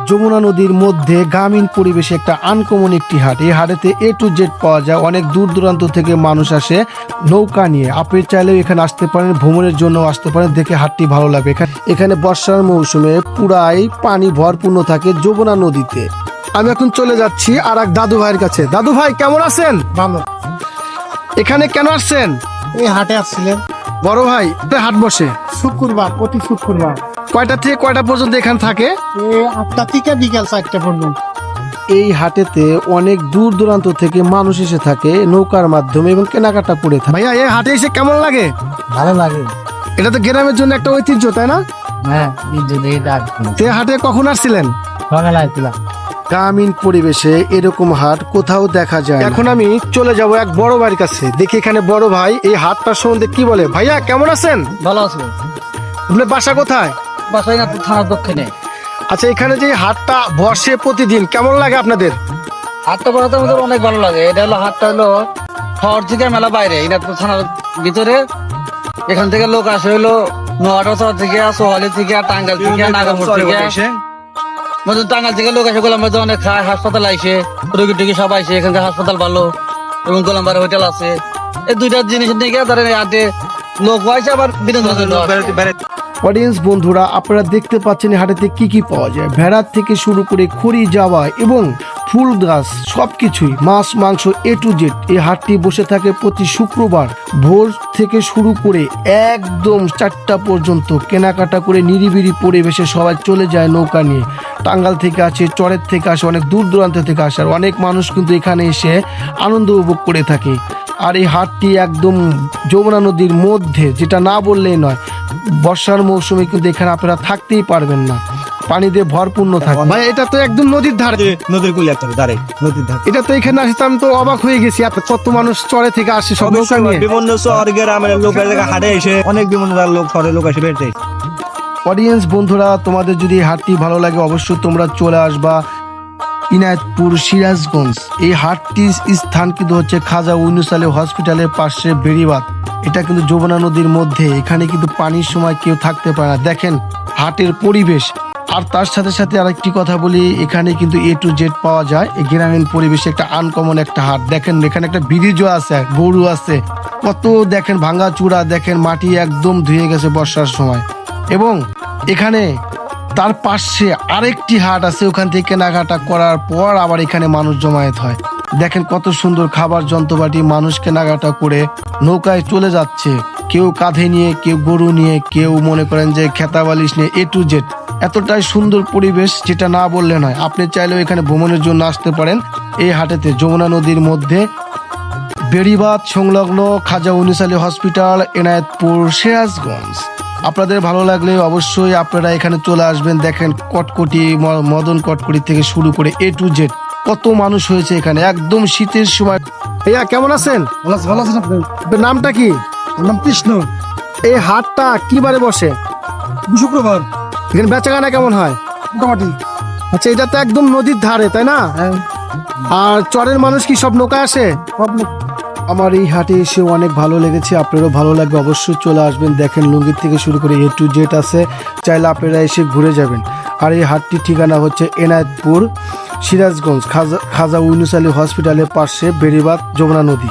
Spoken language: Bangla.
যমুনা নদীর মধ্যে গ্রামীণ পরিবেশে একটা আনকমন একটি হাট। এই হাটেতে A to Z পাওয়া যায়। অনেক দূর দূরান্ত থেকে মানুষ আসে নৌকা নিয়ে। আপনি চাইলেও এখানে আসতে পারেন, ভ্রমণের জন্য আসতে পারেন। দেখে হাটটি ভালো লাগবে। এখানে বর্ষার মৌসুমে পুরাই পানি ভরপূর্ণ থাকে যমুনা নদীতে। আমি এখন চলে যাচ্ছি আর এক দাদু ভাইয়ের কাছে। দাদু ভাই কেমন আছেন? ভালো। এখানে কেন আসছেন? এই হাটে আসছিলেন? বড় ভাই, হাট বসে শুক্রবার, প্রতি শুক্রবার। কয়টা থেকে কয়টা পর্যন্ত এখানে থাকে? 8টা থেকে বিকাল 4টা পর্যন্ত। এই হাটেতে অনেক দূর দূরান্ত থেকে মানুষ এসে থাকে নৌকার মাধ্যমে এবং কেনাকাটা করে থাকে। ভাইয়া, এই হাটে এসে কেমন লাগে? ভালো লাগে। এটা তো গ্রামের জন্য একটা ঐতিহ্য, তাই না? হ্যাঁ, হাটে কখন আসছিলেন? সকালে আসছিলাম। গ্রামীণ পরিবেশে এরকম হাট কোথাও দেখা যায় না। এখন আমি চলে যাব এক বড় ভাইয়ের কাছে, দেখি এখানে বড় ভাই এই হাটটার সম্বন্ধে কি বলে। ভাইয়া কেমন আছেন? ভালো আছে। আপনার বাসা কোথায়? বাসায় না, থানার দক্ষিণে। আচ্ছা, এখানে যে হাটটা বসে প্রতিদিন, কেমন লাগে আপনাদের? হাটটা বলতে আমাদের অনেক ভালো লাগে। এটা হলো হাটটা হলো শহর থেকে মেলা বাইরে, এটা তো থানার ভিতরে। এখান থেকে লোক আসে হলো নোয়াটা থেকে, সোহালি থেকে, টাঙ্গাইল থেকে, নাগাপুর থেকে। টাঙ্গাইল থেকে লোক আসে, গোলাম বাড়িতে অনেক খায়, হাসপাতাল আইসে, রোগী টুগী সব আইসে। এখানকার হাসপাতাল ভালো এবং গোলাম বাড়ি হোটেল আছে। এই দুইটা জিনিস নিয়ে ধরেন হাটে লোক হয়েছে, আবার বিনোদন। অডিয়েন্স বন্ধুরা, আপনারা দেখতে পাচ্ছেন হাটেতে কি কি পাওয়া যায়। ভেড়ার থেকে শুরু করে খড়ি যাওয়া এবং ফুল গাছ সবকিছুই, মাছ মাংস A to Z। এই হাটটি বসে থাকে প্রতি শুক্রবার ভোর থেকে শুরু করে একদম 4টা পর্যন্ত। কেনাকাটা করে নিরিবিলি পরিবেশে সবাই চলে যায় নৌকা নিয়ে। টাঙ্গাইল থেকে আসে, চরের থেকে আসে, অনেক দূর দূরান্ত থেকে আসে। আর অনেক মানুষ কিন্তু এখানে এসে আনন্দ উপভোগ করে থাকে। আর এই হাটটি একদম যমুনা নদীর মধ্যে, যেটা না বললেই নয়। বর্ষার মৌসুমে কিন্তু এখানে আপনারা থাকতেই পারবেন না, পানি দিয়ে ভরপূর্ণ থাকে। ভাই, এটা তো একদম নদীর ধারে, নদীর কুলে একটা ধারে, নদীর ধারে। এটা তো এখানে আসতে আমি তো অবাক হয়ে গেছি। কত মানুষ চরে থেকে আসে সব নৌকা নিয়ে। বিভিন্ন শহর গ্রামের লোকের হাটে এসে অনেক বিভিন্ন লোক, শহরের লোক এসে বেড়ে। অডিয়েন্স বন্ধুরা, তোমাদের যদি এই হাটটি ভালো লাগে অবশ্যই তোমরা চলে আসবা ইনায়তপুর, সিরাজগঞ্জ। এই হাটটির স্থান কিন্তু হচ্ছে খাজা ইউনূস আলী হসপিটালের পাশে বেড়িবাঁধ। এটা কিন্তু যমুনা নদীর মধ্যে। এখানে কিন্তু পানির সময় কেউ থাকতে পারে না। দেখেন হাটের পরিবেশ। আর তার সাথে সাথে আরেকটি কথা বলি, এখানে কিন্তু A to Z পাওয়া যায়। এই গ্রামীণ পরিবেশে একটা আনকমন একটা হাট। দেখেন এখানে একটা ব্রিজও আছে, গরু আছে, কত দেখেন ভাঙা চূড়া, দেখেন মাটি একদম ধুয়ে গেছে বর্ষার সময়। এবং এখানে তার পাশে আরেকটি হাট আছে, ওখান থেকে কেনাকাটা করার পর আবার এখানে মানুষ জমায়েত হয়। দেখেন কত সুন্দর খাবার যন্ত্রপাতি, মানুষ কেনাকাটা করে নৌকায় চলে যাচ্ছে। কেউ কাঁধে নিয়ে, কেউ গরু নিয়ে, কেউ মনে করেন যে খেতা বালিশ নিয়ে। A to Z এতটাই সুন্দর পরিবেশ, যেটা না বললে নয়। আপনি চাইলেও এখানে ভ্রমণের জন্য আসতে পারেন। এই হাটেতে যমুনা নদীর মধ্যে বেড়িবাঁধ সংলগ্ন খাজা ইউনূস আলী হসপিটাল, এনায়েতপুর, সিরাজগঞ্জ। আপনাদের ভালো লাগলে অবশ্যই আপনারা এখানে চলে আসবেন। দেখেন কটকটি, মদন কটকটি থেকে শুরু করে A to Z কত মানুষ হয়েছে এখানে, একদম শীতের সময়। ভাইয়া কেমন আছেন? ভালো আছেন আপনি? আপনার নামটা কি? নাম কৃষ্ণ। এই হাটটা কি বারে বসে? শুক্রবার। এখানে বেচাকেনা কেমন হয়? মোটামুটি। আচ্ছা, এটা তো একদম নদীর ধারে, তাই না? আর চরের মানুষ কি সব নৌকা আসে? আমার এই হাটে এসে অনেক ভালো লেগেছে। আপনারও ভালো লাগবে, অবশ্যই চলে আসবেন। দেখেন লুঙ্গির থেকে শুরু করে A to Z আছে, চাইলে আপনারা এসে ঘুরে যাবেন। আর এই হাটটির ঠিকানা হচ্ছে এনায়েতপুর, সিরাজগঞ্জ, খাজা ইউনূস আলী হসপিটালের পাশে বেড়িবাঁধ, যমুনা নদী।